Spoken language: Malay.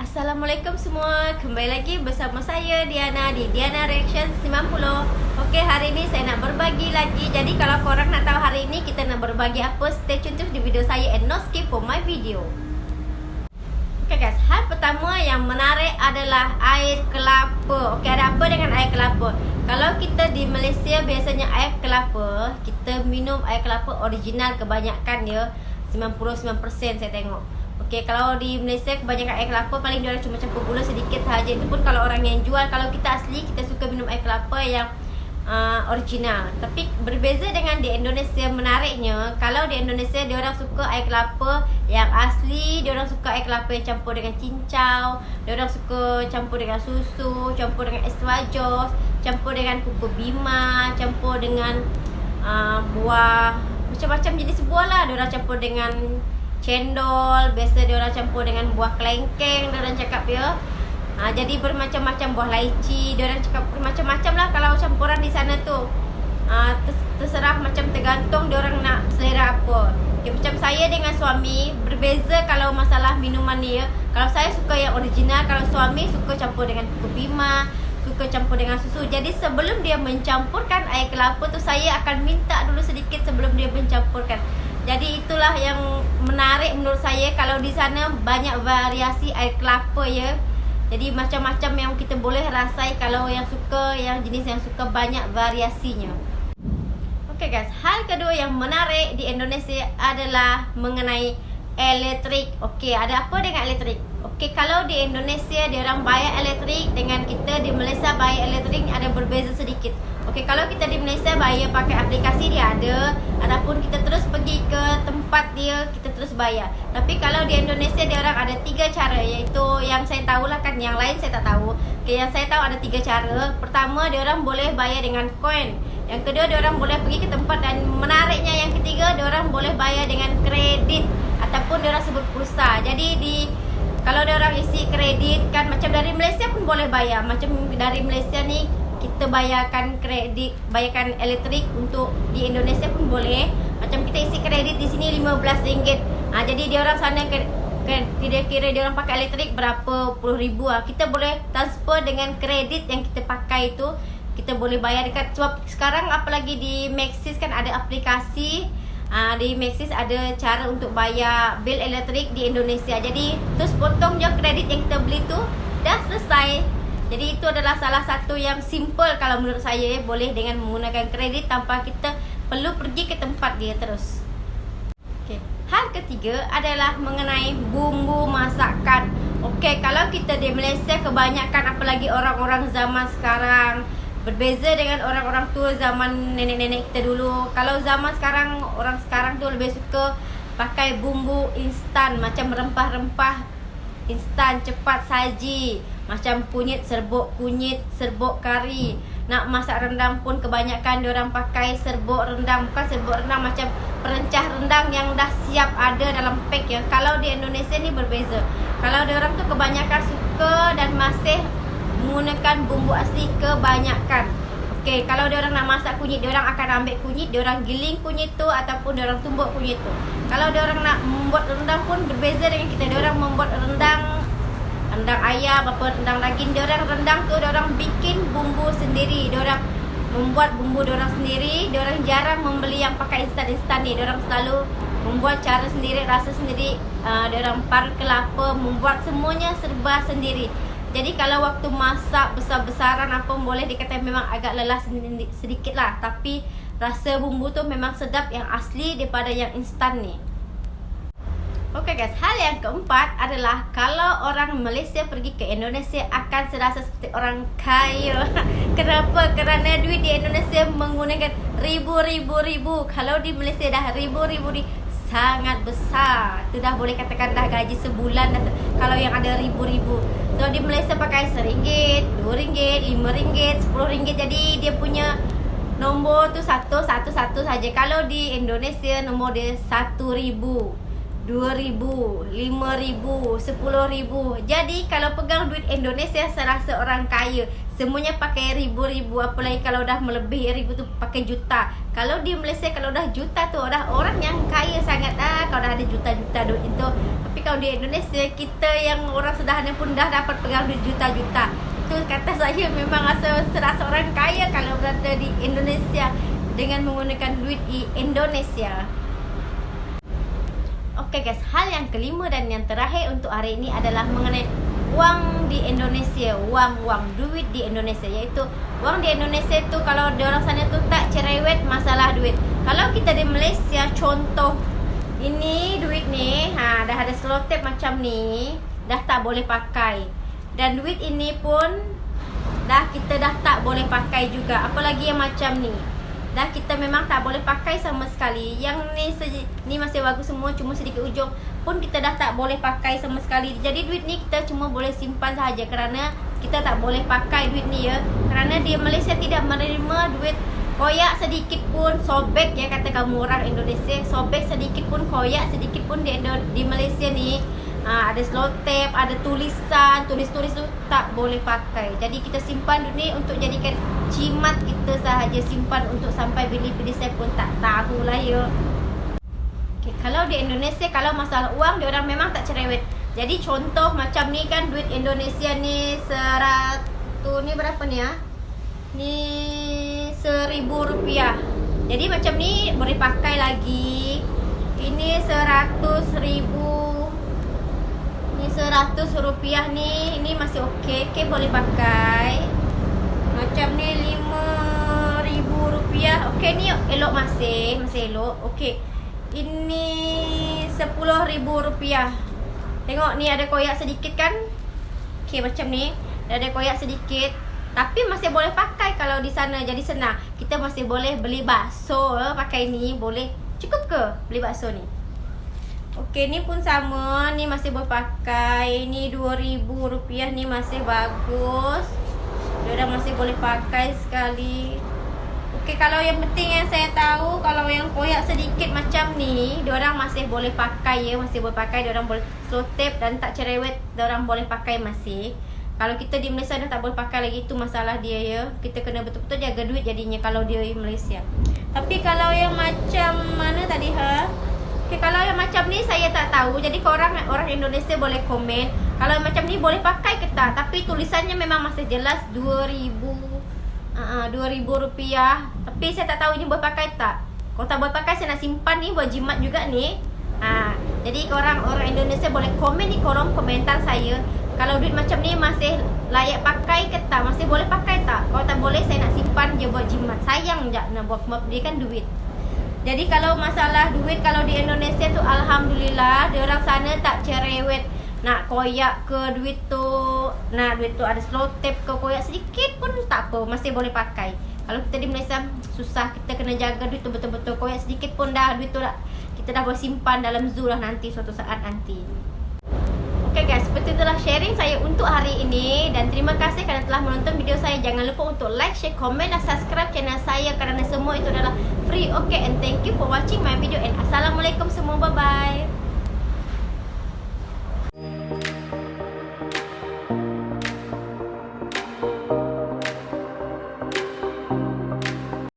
Assalamualaikum semua, kembali lagi bersama saya Diana di Diana Reaction 90. Okey, hari ini saya nak berbagi lagi. Jadi kalau korang nak tahu hari ini kita nak berbagi apa, stay tune terus di video saya and no skip for my video. Okey guys, hal pertama yang menarik adalah air kelapa. Okey, ada apa dengan air kelapa? Kalau kita di Malaysia biasanya air kelapa, kita minum air kelapa original kebanyakan ya. 99% saya tengok. Okey, kalau di Malaysia kebanyakan air kelapa paling dia orang cuma campur gula sedikit saja. Itu pun kalau orang yang jual. Kalau kita asli kita suka minum air kelapa yang original. Tapi berbeza dengan di Indonesia, menariknya kalau di Indonesia dia orang suka air kelapa yang asli, dia orang suka air kelapa yang campur dengan cincau, dia orang suka campur dengan susu, campur dengan extra jos, campur dengan kuku bima, campur dengan buah macam-macam jenis buah lah. Dia orang campur dengan cendol, biasa dia orang campur dengan buah kelengkeng, dia orang cakap ya. Jadi bermacam-macam buah laici, dia orang cakap bermacam-macam lah kalau campuran di sana tu. Terserah, macam tergantung dia orang nak selera apa. Okay, macam saya dengan suami berbeza kalau masalah minuman ni ya. Kalau saya suka yang original, kalau suami suka campur dengan kuku bima, suka campur dengan susu. Jadi sebelum dia mencampurkan air kelapa tu, saya akan minta dulu sedikit sebelum dia mencampurkan. Jadi itulah yang menarik menurut saya. Kalau di sana banyak variasi air kelapa ya. Jadi macam-macam yang kita boleh rasai. Kalau yang suka, yang jenis yang suka, banyak variasinya. Okay guys, hal kedua yang menarik di Indonesia adalah mengenai elektrik. Okay, ada apa dengan elektrik? Okay, kalau di Indonesia dia orang bayar elektrik dengan kita di Malaysia bayar elektrik ada berbeza sedikit. Okay, kalau kita di Malaysia bayar pakai aplikasi dia ada, ataupun kita terus pergi ke tempat dia, kita terus bayar. Tapi kalau di Indonesia dia orang ada 3 cara, iaitu yang saya tahulah kan, yang lain saya tak tahu. Okay, yang saya tahu ada 3 cara. Pertama, dia orang boleh bayar dengan koin. Yang kedua, dia orang boleh pergi ke tempat, dan menariknya yang ketiga, dia orang boleh bayar dengan kredit ataupun dia orang sebut pulsa. Jadi kalau dia orang isi kredit kan, macam dari Malaysia pun boleh bayar. Macam dari Malaysia ni kita bayarkan kredit, bayarkan elektrik untuk di Indonesia pun boleh. Macam kita isi kredit di sini RM15. Jadi dia orang sana kira-kira dia orang pakai elektrik berapa puluh ribu. Kita boleh transfer dengan kredit yang kita pakai itu. Kita boleh bayar dekat, sebab sekarang apalagi di Maxis kan ada aplikasi. Di Maxis ada cara untuk bayar bil elektrik di Indonesia. Jadi terus potong je kredit yang kita beli tu, dah selesai. Jadi itu adalah salah satu yang simple kalau menurut saya, boleh dengan menggunakan kredit tanpa kita perlu pergi ke tempat dia terus. Okay. Hal ketiga adalah mengenai bumbu masakan. Okey, kalau kita di Malaysia kebanyakan, apalagi orang-orang zaman sekarang, berbeza dengan orang-orang tua zaman nenek-nenek kita dulu. Kalau zaman sekarang, orang sekarang tu lebih suka pakai bumbu instan, macam rempah-rempah instan cepat saji, macam kunyit, serbuk kari. Nak masak rendang pun kebanyakan diorang pakai serbuk rendang. Bukan serbuk rendang, macam perencah rendang yang dah siap ada dalam pack ya. Kalau di Indonesia ni berbeza. Kalau diorang tu kebanyakan suka dan masih menggunakan bumbu asli kebanyakan. Okey, kalau diorang nak masak kunyit, diorang akan ambil kunyit, diorang giling kunyit tu ataupun diorang tumbuk kunyit tu. Kalau diorang nak membuat rendang pun berbeza dengan kita. Diorang membuat rendang ayam, apa rendang daging, diorang rendang tu diorang bikin bumbu sendiri. Diorang membuat bumbu diorang sendiri. Diorang jarang membeli yang pakai instan-instan ni. Diorang selalu membuat cara sendiri, rasa sendiri. Diorang parut kelapa, membuat semuanya serba sendiri. Jadi kalau waktu masak besar-besaran apa boleh dikatakan memang agak lelah sedikit lah. Tapi rasa bumbu tu memang sedap yang asli daripada yang instan ni. Okay guys, hal yang keempat adalah kalau orang Malaysia pergi ke Indonesia akan serasa seperti orang kaya. Kenapa? Kerana duit di Indonesia menggunakan ribu. Kalau di Malaysia dah ribu ni sangat besar. Itu dah boleh katakan dah gaji sebulan dah. Kalau yang ada ribu. So di Malaysia pakai RM1, RM2, RM5, RM10. Jadi dia punya nombor tu satu saja. Kalau di Indonesia nombor dia 1,000, 2.000, 5.000, 10.000. Jadi kalau pegang duit Indonesia serasa orang kaya. Semuanya pakai ribu-ribu, apalagi kalau dah melebihi ribu tu pakai juta. Kalau di Malaysia kalau dah juta tu dah orang yang kaya sangat kalau dah ada juta-juta duit itu. Tapi kalau di Indonesia kita yang orang sederhana pun dah dapat pegang duit juta-juta. Itu kata saya memang serasa orang kaya kalau berada di Indonesia dengan menggunakan duit di Indonesia. Oke guys, hal yang kelima dan yang terakhir untuk hari ini adalah mengenai wang di Indonesia. Wang duit di Indonesia, iaitu wang di Indonesia tu kalau di orang sana tu tak cerewet masalah duit. Kalau kita di Malaysia, contoh ini duit ni, dah ada selotip macam ni, dah tak boleh pakai. Dan duit ini pun kita dah tak boleh pakai juga. Apalagi yang macam ni, dah kita memang tak boleh pakai sama sekali. Yang ni masih bagus semua, cuma sedikit ujung pun kita dah tak boleh pakai sama sekali. Jadi duit ni kita cuma boleh simpan sahaja kerana kita tak boleh pakai duit ni ya. Kerana di Malaysia tidak menerima duit koyak sedikit pun, sobek ya kata kamu orang Indonesia. Sobek sedikit pun, koyak sedikit pun di Malaysia ni, ada selotip, ada tulisan, tulis tu tak boleh pakai. Jadi kita simpan duit ni untuk jadikan jimat kita sahaja, simpan untuk sampai bila-bila saya pun tak tahulah ya. Okay, kalau di Indonesia kalau masalah uang dia orang memang tak cerewet. Jadi contoh macam ni kan, duit Indonesia ni 100 ni berapa ni ya? Ni RM1,000. Jadi macam ni boleh pakai lagi. Ini 100,000. Ni RM100 ni, ini masih okey, boleh pakai. Macam ni RM5,000. Okey, ni elok, masih elok. Okey. Ini RM10,000. Tengok ni ada koyak sedikit kan? Okey, macam ni. Ada koyak sedikit, tapi masih boleh pakai kalau di sana. Jadi senang. Kita masih boleh beli bakso pakai ni, boleh. Cukup ke beli bakso ni? Okey, ni pun sama, ni masih boleh pakai. Ni RM2,000 ni masih bagus. Dia masih boleh pakai sekali. Okey, kalau yang penting yang saya tahu, kalau yang koyak sedikit macam ni, diorang masih boleh pakai ya, masih boleh pakai, diorang boleh selotip dan tak cerewet, diorang boleh pakai masih. Kalau kita di Malaysia dah tak boleh pakai lagi, itu masalah dia ya. Kita kena betul-betul jaga duit jadinya kalau dia di Malaysia. Tapi kalau yang macam mana tadi Okay, kalau yang macam ni saya tak tahu. Jadi orang Indonesia boleh komen kalau yang macam ni boleh pakai ke tak. Tapi tulisannya memang masih jelas RM2,000. Tapi saya tak tahu ni boleh pakai tak. Kalau tak boleh pakai, saya nak simpan ni buat jimat juga ni. Jadi orang Indonesia boleh komen di kolom komentar saya. Kalau duit macam ni masih layak pakai ke tak, masih boleh pakai tak. Kalau tak boleh, saya nak simpan je buat jimat. Sayang je nak buat dia kan duit. Jadi kalau masalah duit, kalau di Indonesia tu alhamdulillah, dia orang sana tak cerewet. Nak koyak ke duit tu, duit tu ada selotip ke, koyak sedikit pun tak apa, masih boleh pakai. Kalau kita di Malaysia susah, kita kena jaga duit tu betul-betul. Koyak sedikit pun duit tu kita dah boleh simpan dalam zoo lah nanti, suatu saat nanti. Okay guys, seperti itulah sharing saya untuk hari ini. Dan terima kasih kerana telah menonton video saya. Jangan lupa untuk like, share, komen dan subscribe channel saya kerana semua itu adalah free. Okay, and thank you for watching my video. And Assalamualaikum semua, bye-bye.